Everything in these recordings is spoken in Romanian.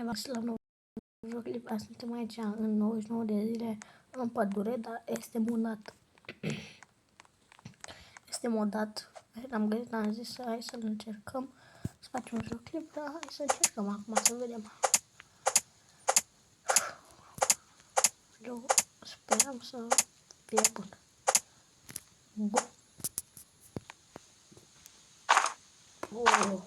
bine v-ați la un nou videoclip. Azi suntem aici în 99 de zile în pădure, dar este modat. Este modat. L-am găsit, am zis hai să-l încercăm, să facem un videoclip, dar hai să încercăm acum să vedem. Eu speram să fie bun. Go! Oh.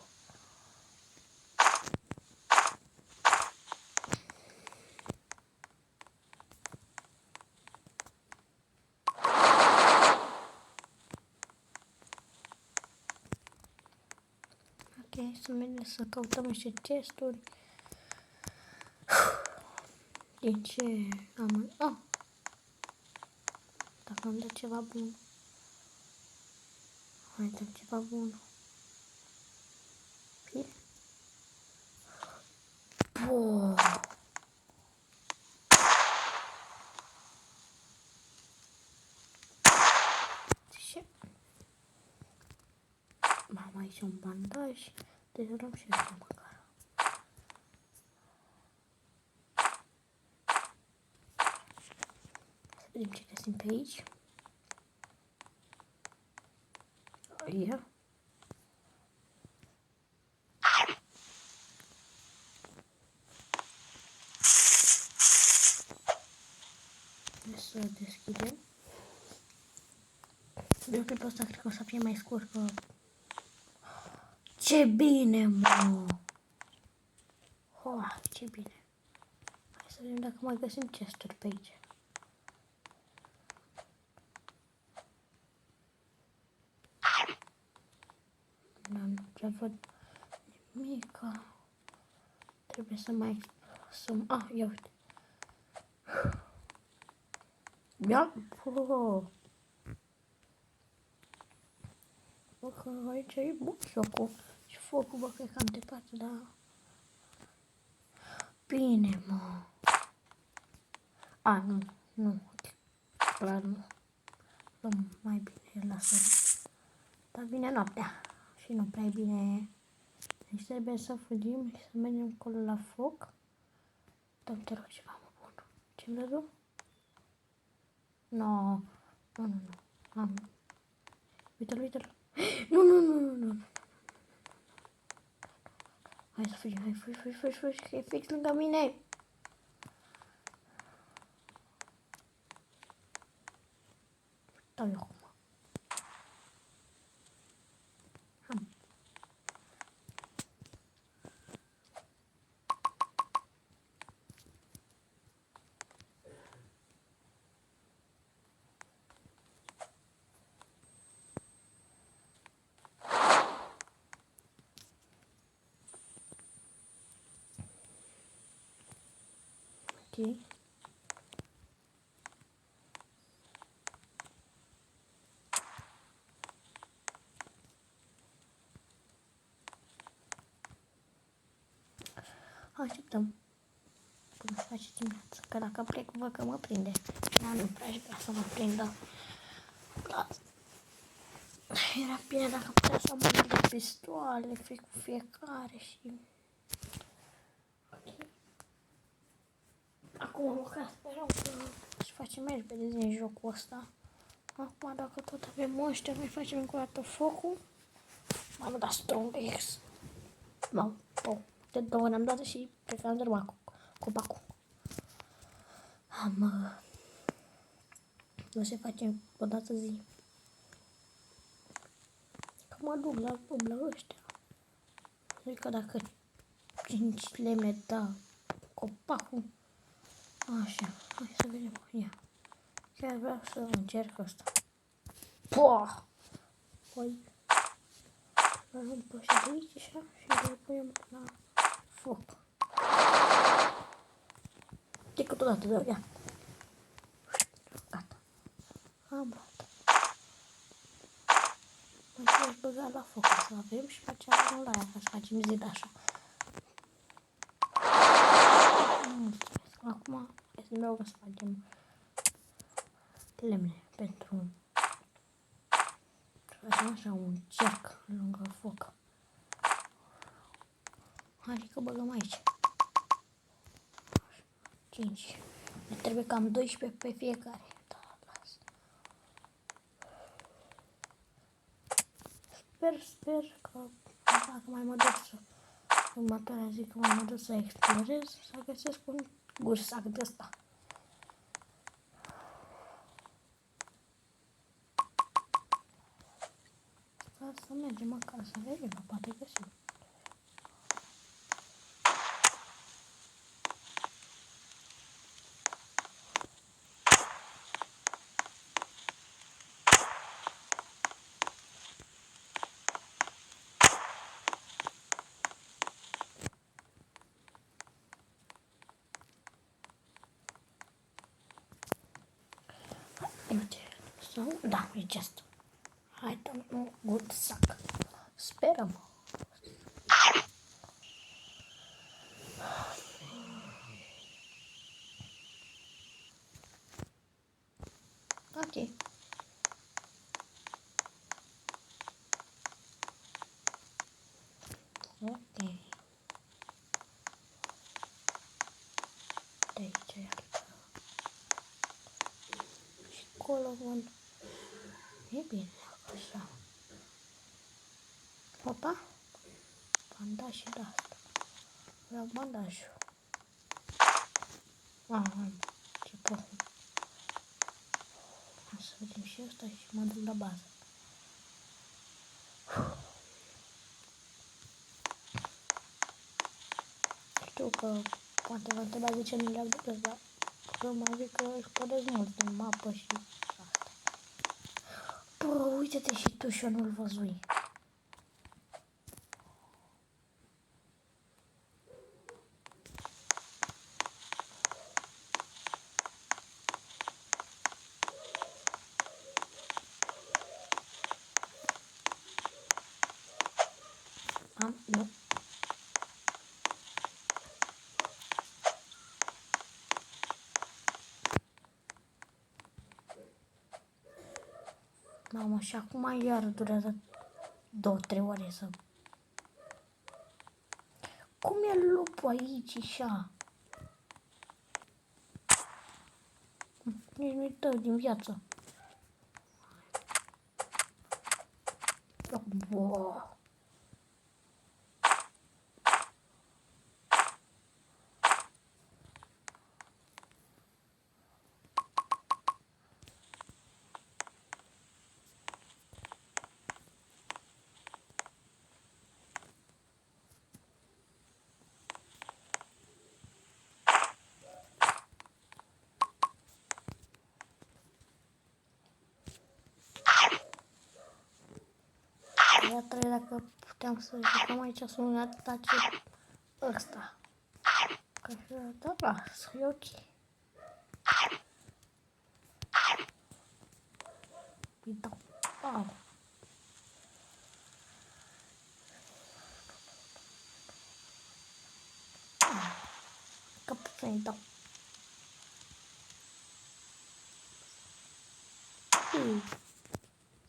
Ok, să mergem să căutăm niște chesturi. Din ce am... Oh! Dacă îmi dă ceva bun. Hai, dăm ceva bun. Fii? Oh! Ce? Mama, aici un bandaj. Deci luăm și asta măcar. Să vedem ce găsim pe aici. Ia. Să deschidem. Videoclipul ăsta cred că o să fie mai scurt că... Ce bine, mă! Oh, ce bine! Hai să vedem dacă mai găsim chesturi pe aici. Nu prea văd nimica. Trebuie să mai... Ah, ia uite. Ia! Oh. Bă, că aici e bun jocul. Și focul, bă, că e cam departe, dar... Bine, mă. A, nu. Clar, nu. Luăm mai bine la soare. Dar vine noaptea. Și nu prea e bine. Deci trebuie să fugim și să mergem acolo la foc. Dăm, te rog, ceva, mă, bun. Ce-mi dă? No. Nu. Uite-l, uite-l. Nu. Hai să fugim, hai, fugi, că e fix lângă mine. Dau eu acum. Ham. Ok. Așteptăm până se face dimineața, că dacă plec văd că mă prinde. Dar nu prea aș vrea să mă prindă. Era bine dacă putea să am de pistoale, cu fiecare și... Ok. Acum măcar sperăm că își face mai repede din jocul ăsta. Acum dacă tot avem ăștia, mai facem încă o dată focul. M-am dat Strong X. De două ori am dat și cred că am dărâmat copacul. O să facem o dată zi. Că mă duc la ăștia. Zic că dacă 5 lemne da copacul. Așa, hai să vedem. Ia. Chiar vreau să încerc asta. Poah! Păi, luăm pe ăștia de aici așa și le punem la foc. Decât odată, da, ia. Gata. Am luat. Mai trebuie băga la foc să avem și facem la aia ca să facem zid așa. Mulțumesc. Acum este meu să facem lemne pentru... Facem așa un cerc lângă foc. Adică băgăm aici. 5. Ne trebuie cam 12 pe fiecare. Da, las. Sper că dacă mai mă duc să următoarea zi că mai mă duc să explorez, să găsesc un gursac de ăsta. Să mergem acasă, să vedem, poate găsim. Uite, sau, da, e chest. Hai, dăm un gursac. Sperăm. Ok. Ok. De aici e altă. Și acolo văd. E bine, așa. Opa. Bandaj și de asta. Vreau bandajul. Ce profund. Hai să vedem și asta și mă duc la bază. Știu că poate vă întrebați de ce nu le-am după, dar probabil că explodez mult din mapă și asta. Bă, uite-te și tu și eu nu-l văzui. Nu. Mamă, și acum iar durează 2-3 ore să... Cum e lupul aici, așa? Nici nu-i dă din viață. Wow. Iată, dacă puteam să jucăm aici, să nu ne atace ăsta. Că și da, lasă, e ok. Îi dau. Au. Capul să-i dau.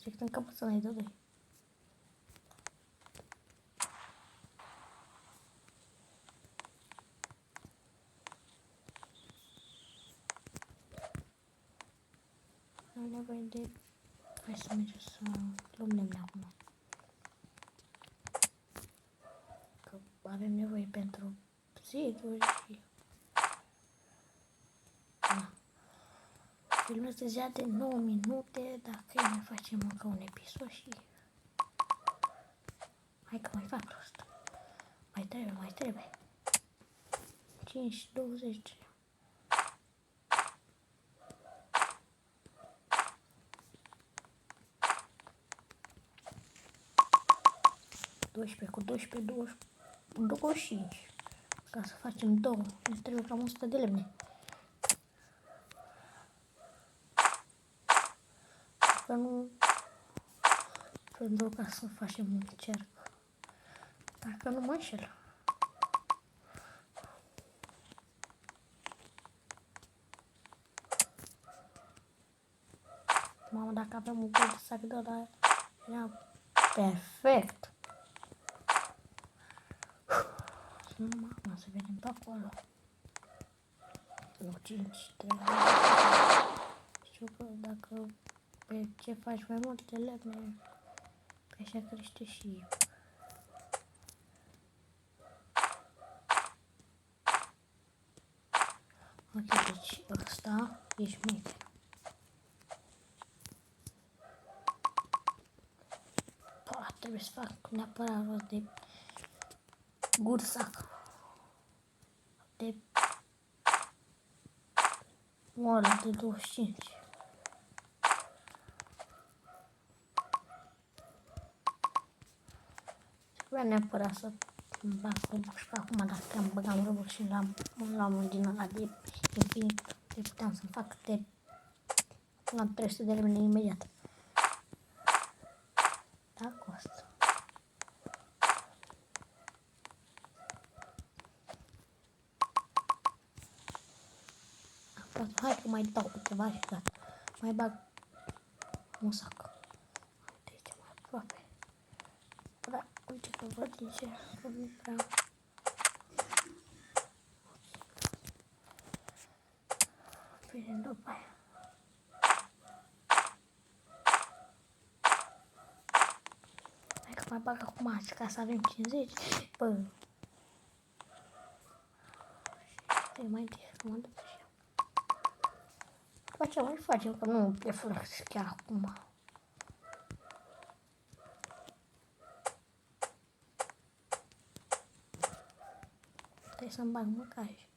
Zic în capul să-i dau doi. Am nevoie de... Hai să mergem să luăm lemne acum. Că avem nevoie pentru ziduri și... Da. Filmul este deja de 9 minute, dacă mai facem încă un episod și... Hai că mai fac rost. Mai trebuie. 5, 20... 12 cu 12, 25. Ca să facem 2, ne trebuie cam 100 de lemne. Că nu... Pentru ca să facem un cerc. Dacă nu mă înșel. Mamă, dacă avem un gol de sac de ăla, era perfect. Mamă, să vedem pe acolo. Nu 5, 3. Știu că dacă pe ce faci mai multe lemne, pe așa crește și ok, deci ăsta e șmecher. Trebuie să fac neapărat rost de gursac. De ăla de 25. Vreau neapărat să bag Robux și acum dacă am băgat Robux și l-am din ăla de infinit, de puteam să-mi fac de la 300 de lemne imediat. Da, costă. Hai că mai dau câteva și gata. Mai bag un sac. Uite, mai aproape. Da, uite că văd din ce nu vreau. Bine, după aia. Hai că mai bag acum ca să avem 50. Bă. Și mai descomandă pe așa. Facem, că nu e flex chiar acum. Trebuie să-mi bag măcaj.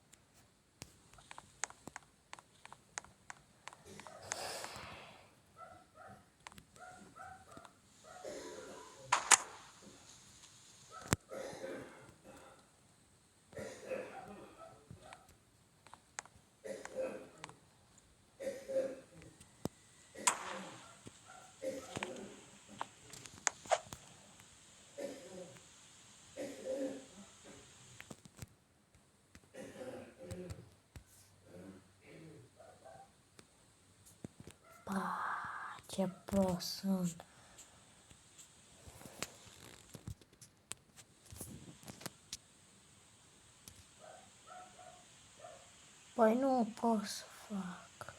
Ce pro sunt. Păi nu pot să fac.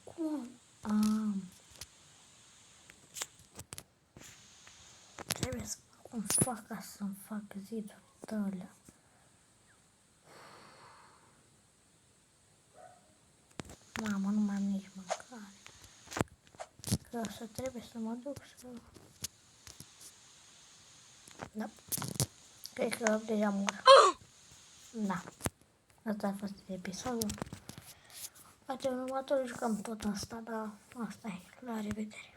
Cum am? Trebuie să fac cum fac ca să-mi fac zidul tălea. Mamă, nu mai am nici mâncare. Că o să trebuie să mă duc să... Da. Cred că deja mor. Da. Asta a fost episodul. Facem următorul, jucăm tot asta, dar asta e. La revedere.